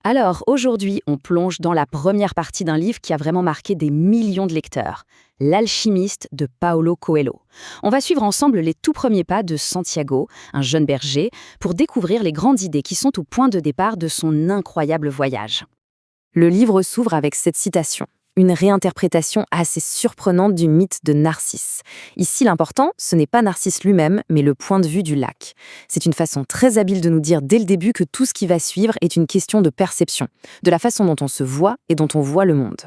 Alors, aujourd'hui, on plonge dans la première partie d'un livre qui a vraiment marqué des millions de lecteurs, L'Alchimiste de Paulo Coelho. On va suivre ensemble les tout premiers pas de Santiago, un jeune berger, pour découvrir les grandes idées qui sont au point de départ de son incroyable voyage. Le livre s'ouvre avec cette citation, une réinterprétation assez surprenante du mythe de Narcisse. Ici, l'important, ce n'est pas Narcisse lui-même, mais le point de vue du lac. C'est une façon très habile de nous dire dès le début que tout ce qui va suivre est une question de perception, de la façon dont on se voit et dont on voit le monde.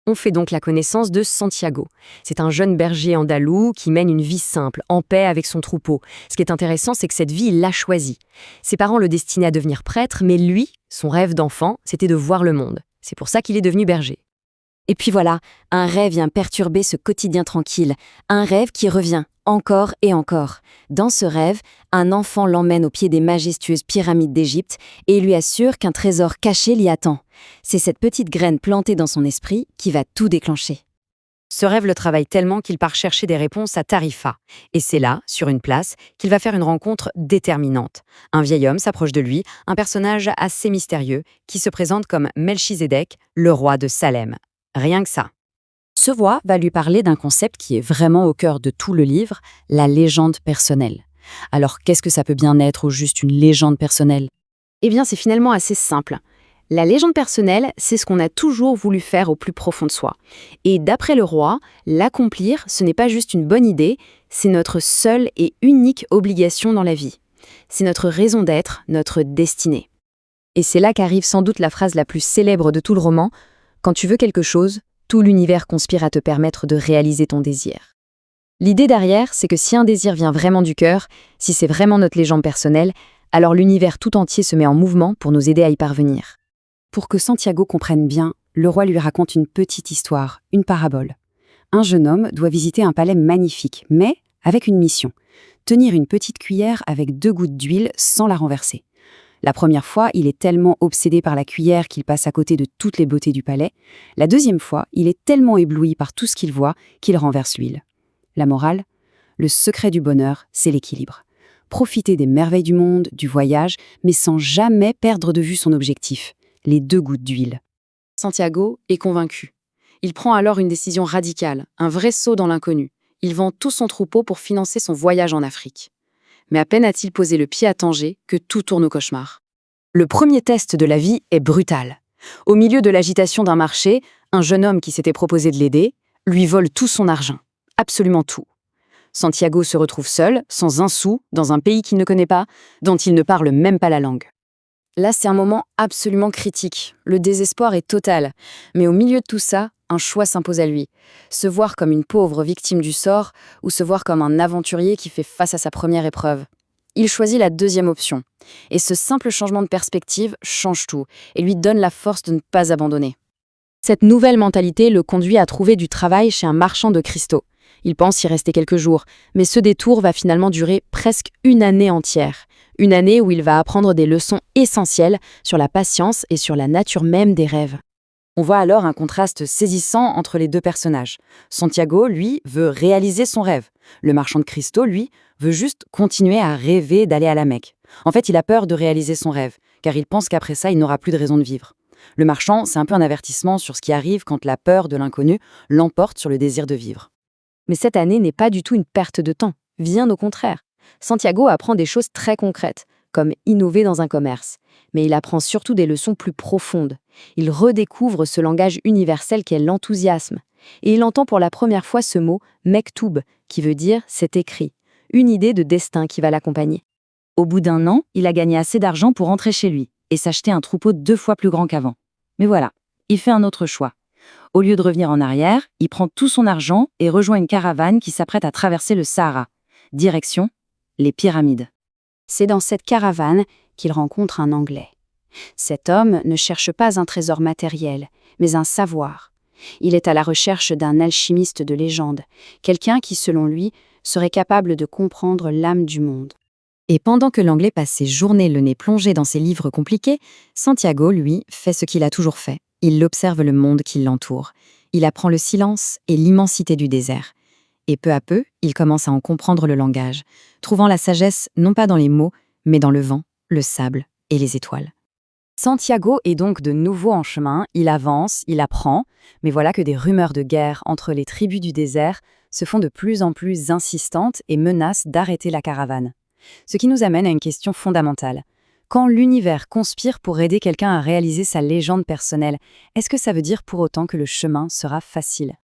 On fait donc la connaissance de Santiago. C'est un jeune berger andalou qui mène une vie simple, en paix avec son troupeau. Ce qui est intéressant, c'est que cette vie, il l'a choisie. Ses parents le destinaient à devenir prêtre, mais lui, son rêve d'enfant, c'était de voir le monde. C'est pour ça qu'il est devenu berger. Et puis voilà, un rêve vient perturber ce quotidien tranquille, un rêve qui revient encore et encore. Dans ce rêve, un enfant l'emmène au pied des majestueuses pyramides d'Égypte et lui assure qu'un trésor caché l'y attend. C'est cette petite graine plantée dans son esprit qui va tout déclencher. Ce rêve le travaille tellement qu'il part chercher des réponses à Tarifa. Et c'est là, sur une place, qu'il va faire une rencontre déterminante. Un vieil homme s'approche de lui, un personnage assez mystérieux, qui se présente comme Melchizedek, le roi de Salem. Rien que ça. Ce voix va lui parler d'un concept qui est vraiment au cœur de tout le livre, la légende personnelle. Alors qu'est-ce que ça peut bien être ou juste une légende personnelle? Eh bien, c'est finalement assez simple. La légende personnelle, c'est ce qu'on a toujours voulu faire au plus profond de soi. Et d'après le roi, l'accomplir, ce n'est pas juste une bonne idée, c'est notre seule et unique obligation dans la vie. C'est notre raison d'être, notre destinée. Et c'est là qu'arrive sans doute la phrase la plus célèbre de tout le roman: quand tu veux quelque chose, tout l'univers conspire à te permettre de réaliser ton désir. L'idée derrière, c'est que si un désir vient vraiment du cœur, si c'est vraiment notre légende personnelle, alors l'univers tout entier se met en mouvement pour nous aider à y parvenir. Pour que Santiago comprenne bien, le roi lui raconte une petite histoire, une parabole. Un jeune homme doit visiter un palais magnifique, mais avec une mission: tenir une petite cuillère avec 2 gouttes d'huile sans la renverser. La première fois, il est tellement obsédé par la cuillère qu'il passe à côté de toutes les beautés du palais. La deuxième fois, il est tellement ébloui par tout ce qu'il voit qu'il renverse l'huile. La morale? Le secret du bonheur, c'est l'équilibre. Profiter des merveilles du monde, du voyage, mais sans jamais perdre de vue son objectif, les 2 gouttes d'huile. Santiago est convaincu. Il prend alors une décision radicale, un vrai saut dans l'inconnu. Il vend tout son troupeau pour financer son voyage en Afrique. Mais à peine a-t-il posé le pied à Tanger que tout tourne au cauchemar. Le premier test de la vie est brutal. Au milieu de l'agitation d'un marché, un jeune homme qui s'était proposé de l'aider lui vole tout son argent, absolument tout. Santiago se retrouve seul, sans un sou, dans un pays qu'il ne connaît pas, dont il ne parle même pas la langue. Là, c'est un moment absolument critique. Le désespoir est total. Mais au milieu de tout ça, un choix s'impose à lui. Se voir comme une pauvre victime du sort ou se voir comme un aventurier qui fait face à sa première épreuve. Il choisit la deuxième option. Et ce simple changement de perspective change tout et lui donne la force de ne pas abandonner. Cette nouvelle mentalité le conduit à trouver du travail chez un marchand de cristaux. Il pense y rester quelques jours, mais ce détour va finalement durer presque une année entière. Une année où il va apprendre des leçons essentielles sur la patience et sur la nature même des rêves. On voit alors un contraste saisissant entre les deux personnages. Santiago, lui, veut réaliser son rêve. Le marchand de cristaux, lui, veut juste continuer à rêver d'aller à la Mecque. En fait, il a peur de réaliser son rêve, car il pense qu'après ça, il n'aura plus de raison de vivre. Le marchand, c'est un peu un avertissement sur ce qui arrive quand la peur de l'inconnu l'emporte sur le désir de vivre. Mais cette année n'est pas du tout une perte de temps, bien au contraire. Santiago apprend des choses très concrètes, comme innover dans un commerce. Mais il apprend surtout des leçons plus profondes. Il redécouvre ce langage universel qu'est l'enthousiasme. Et il entend pour la première fois ce mot « mektoub », qui veut dire « c'est écrit », une idée de destin qui va l'accompagner. Au bout d'1 an, il a gagné assez d'argent pour rentrer chez lui et s'acheter un troupeau 2 fois plus grand qu'avant. Mais voilà, il fait un autre choix. Au lieu de revenir en arrière, il prend tout son argent et rejoint une caravane qui s'apprête à traverser le Sahara. Direction les pyramides. C'est dans cette caravane qu'il rencontre un Anglais. Cet homme ne cherche pas un trésor matériel, mais un savoir. Il est à la recherche d'un alchimiste de légende, quelqu'un qui, selon lui, serait capable de comprendre l'âme du monde. Et pendant que l'Anglais passe ses journées le nez plongé dans ses livres compliqués, Santiago, lui, fait ce qu'il a toujours fait. Il observe le monde qui l'entoure. Il apprend le silence et l'immensité du désert. Et peu à peu, il commence à en comprendre le langage, trouvant la sagesse non pas dans les mots, mais dans le vent, le sable et les étoiles. Santiago est donc de nouveau en chemin, il avance, il apprend, mais voilà que des rumeurs de guerre entre les tribus du désert se font de plus en plus insistantes et menacent d'arrêter la caravane. Ce qui nous amène à une question fondamentale. Quand l'univers conspire pour aider quelqu'un à réaliser sa légende personnelle, est-ce que ça veut dire pour autant que le chemin sera facile ?